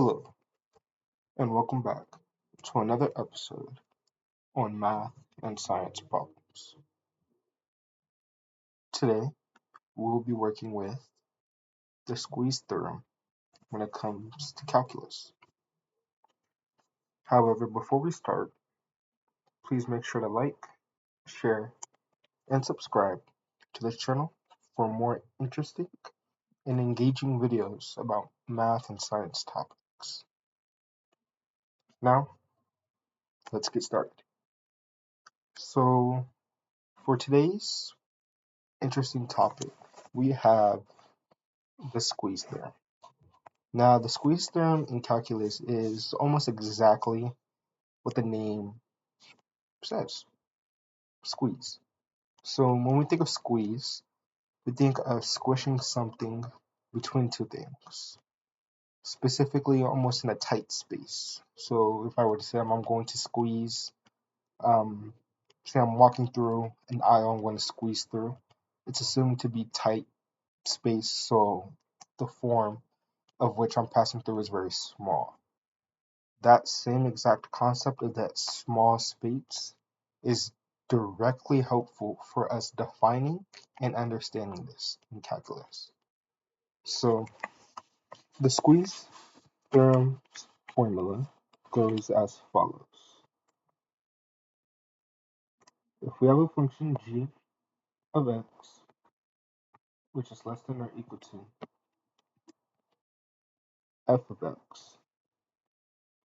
Hello, and welcome back to another episode on math and science problems. Today, we'll be working with the squeeze theorem when it comes to calculus. However, before we start, please make sure to like, share, and subscribe to this channel for more interesting and engaging videos about math and science topics. Now, let's get started. So, for today's interesting topic, we have the squeeze theorem. Now, the squeeze theorem in calculus is almost exactly what the name says, squeeze. So when we think of squeeze, we think of squishing something between two things, specifically almost in a tight space. So if I were to say I'm going to squeeze, say I'm walking through an aisle I'm going to squeeze through, it's assumed to be tight space, so the form of which I'm passing through is very small. That same exact concept of that small space is directly helpful for us defining and understanding this in calculus. So the squeeze theorem formula goes as follows. If we have a function g of x, which is less than or equal to f of x,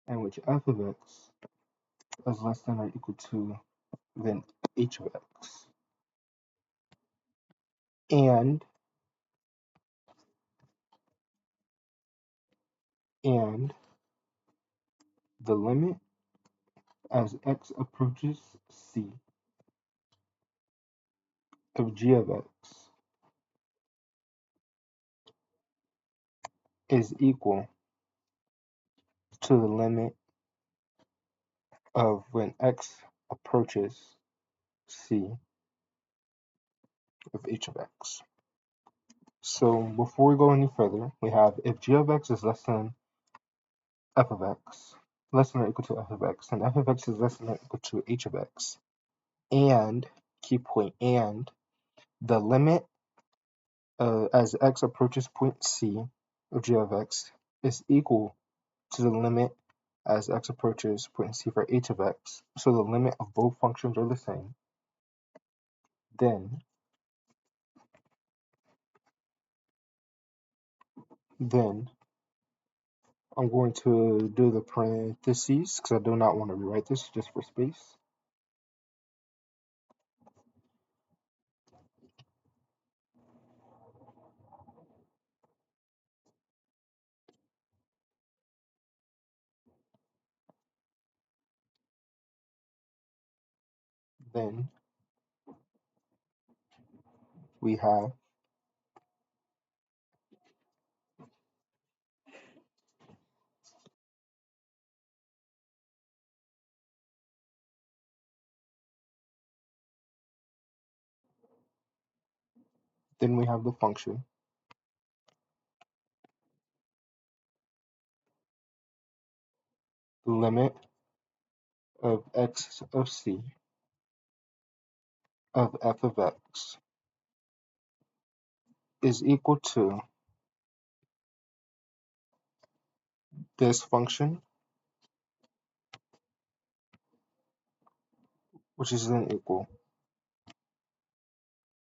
and which f of x is less than or equal to then h of x, and the limit as x approaches c of g of x is equal to the limit of when x approaches c of h of x. So before we go any further, we have if g of x is less than f of x, less than or equal to f of x, and f of x is less than or equal to h of x, and, key point, and the limit as x approaches point c of g of x is equal to the limit as x approaches point c for h of x, so the limit of both functions are the same, then I'm going to do the parentheses because I do not want to rewrite this just for space. Then we have the function the limit of x of c of f of x is equal to this function, which is then equal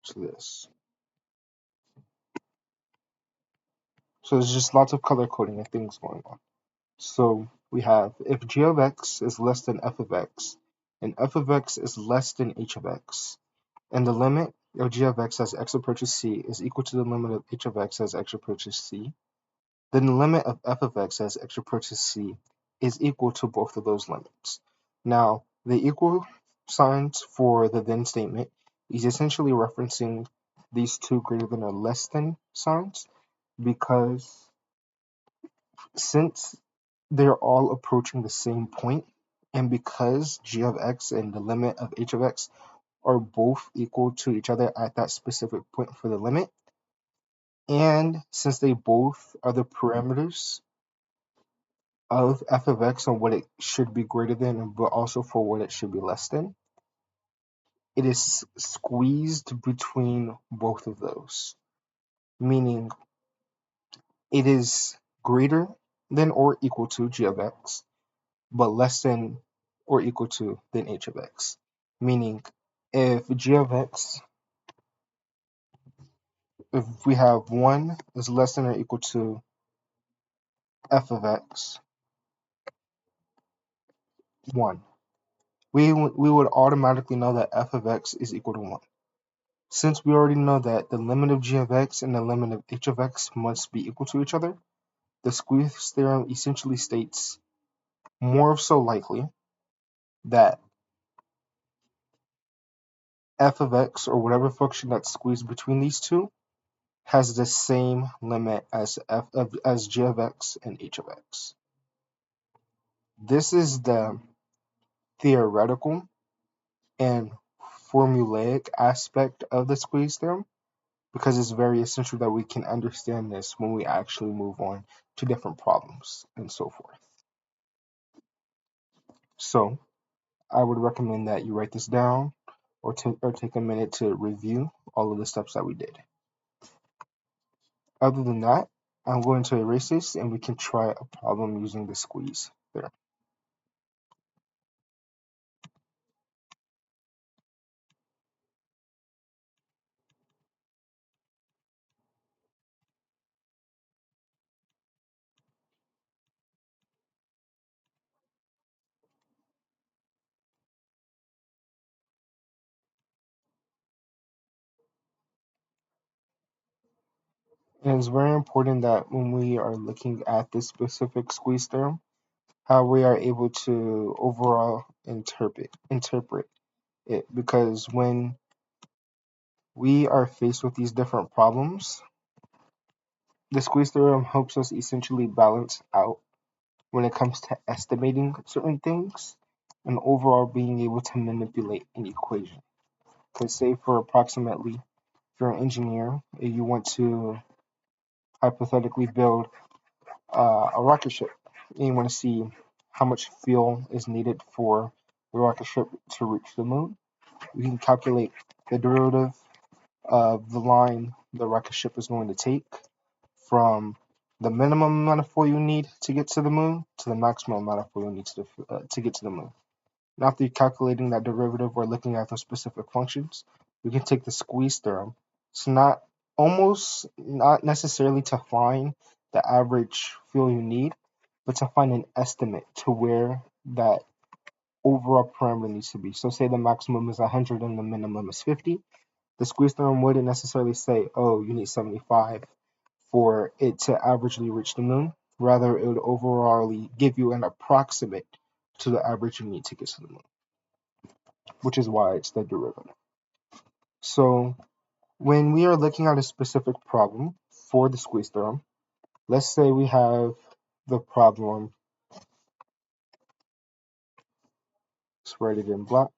to this. So there's just lots of color coding and things going on. So we have if g of x is less than f of x, and f of x is less than h of x, and the limit of g of x as x approaches c is equal to the limit of h of x as x approaches c, then the limit of f of x as x approaches c is equal to both of those limits. Now, the equal signs for the then statement is essentially referencing these two greater than or less than signs, because since they're all approaching the same point, and because g of x and the limit of h of x are both equal to each other at that specific point for the limit, and since they both are the parameters of f of x and what it should be greater than, but also for what it should be less than, it is squeezed between both of those, meaning it is greater than or equal to g of x, but less than or equal to than h of x. Meaning, if g of x, if we have 1 is less than or equal to f of x, 1, we would automatically know that f of x is equal to 1. Since we already know that the limit of g of x and the limit of h of x must be equal to each other, the squeeze theorem essentially states, more so likely, that f of x, or whatever function that's squeezed between these two, has the same limit as g of x and h of x. This is the theoretical and formulaic aspect of the squeeze theorem, because it's very essential that we can understand this when we actually move on to different problems and so forth. So I would recommend that you write this down or take a minute to review all of the steps that we did. Other than that, I'm going to erase this and we can try a problem using the squeeze theorem. And it's very important that when we are looking at this specific squeeze theorem, how we are able to overall interpret it, because when we are faced with these different problems, the squeeze theorem helps us essentially balance out when it comes to estimating certain things and overall being able to manipulate an equation. Because say for approximately, if you're an engineer and you want to hypothetically build a rocket ship, and you want to see how much fuel is needed for the rocket ship to reach the moon, you can calculate the derivative of the line the rocket ship is going to take from the minimum amount of fuel you need to get to the moon to the maximum amount of fuel you need to get to the moon. And after calculating that derivative or looking at those specific functions, we can take the squeeze theorem. It's not necessarily to find the average fuel you need, but to find an estimate to where that overall parameter needs to be. So say the maximum is 100 and the minimum is 50. The squeeze theorem wouldn't necessarily say, oh, you need 75 for it to averagely reach the moon. Rather, it would overall give you an approximate to the average you need to get to the moon, which is why it's the derivative. So when we are looking at a specific problem for the squeeze theorem, let's say we have the problem, let's write it in black.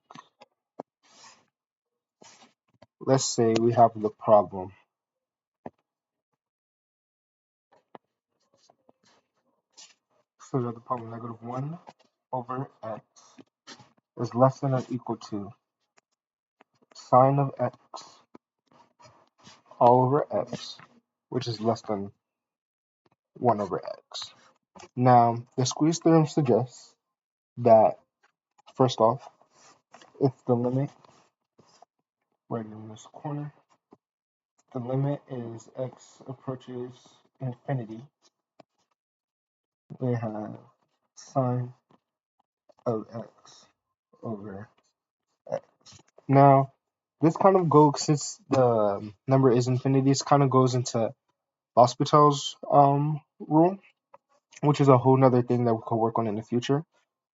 Let's say we have the problem so that the problem negative 1 over x is less than or equal to sine of x all over x, which is less than 1 over x. Now, the squeeze theorem suggests that, first off, if the limit, right in this corner, the limit is x approaches infinity, we have sine of x over x. Now, this kind of goes, since the number is infinity, this kind of goes into L'Hopital's rule, which is a whole nother thing that we could work on in the future.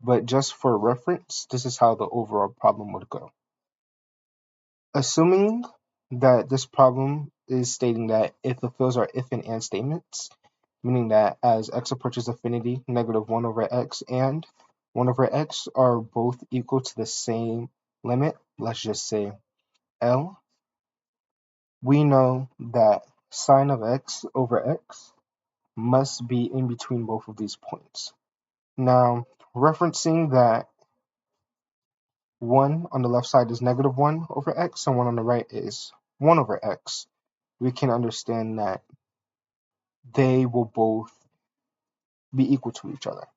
But just for reference, this is how the overall problem would go. Assuming that this problem is stating that if the fields are if and statements, meaning that as x approaches infinity, negative 1 over x and 1 over x are both equal to the same limit, let's just say L, we know that sine of x over x must be in between both of these points. Now, referencing that 1 on the left side is -1 over x and 1 on the right is 1 over x, we can understand that they will both be equal to each other.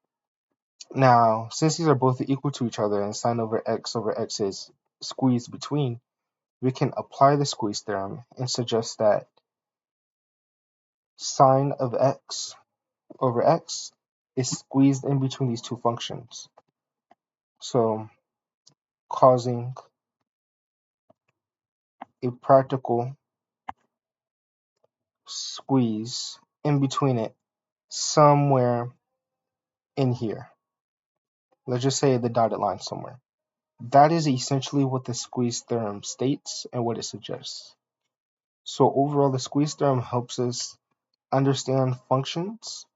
Now, since these are both equal to each other and sine over x is squeezed between, we can apply the squeeze theorem and suggest that sine of x over x is squeezed in between these two functions, so causing a practical squeeze in between it somewhere in here. Let's just say the dotted line somewhere. That is essentially what the squeeze theorem states and what it suggests. So overall, the squeeze theorem helps us understand functions,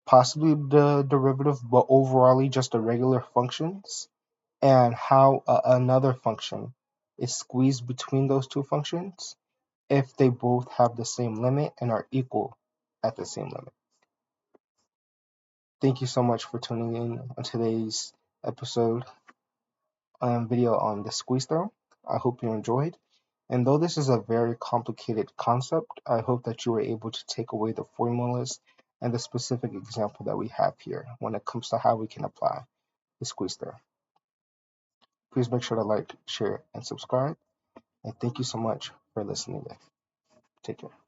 possibly the derivative, but overall just the regular functions, and how another function is squeezed between those two functions if they both have the same limit and are equal at the same limit. Thank you so much for tuning in on today's episode video on the squeeze theorem. I hope you enjoyed. And though this is a very complicated concept, I hope that you were able to take away the formulas and the specific example that we have here when it comes to how we can apply the squeeze theorem. Please make sure to like, share, and subscribe. And thank you so much for listening. Take care.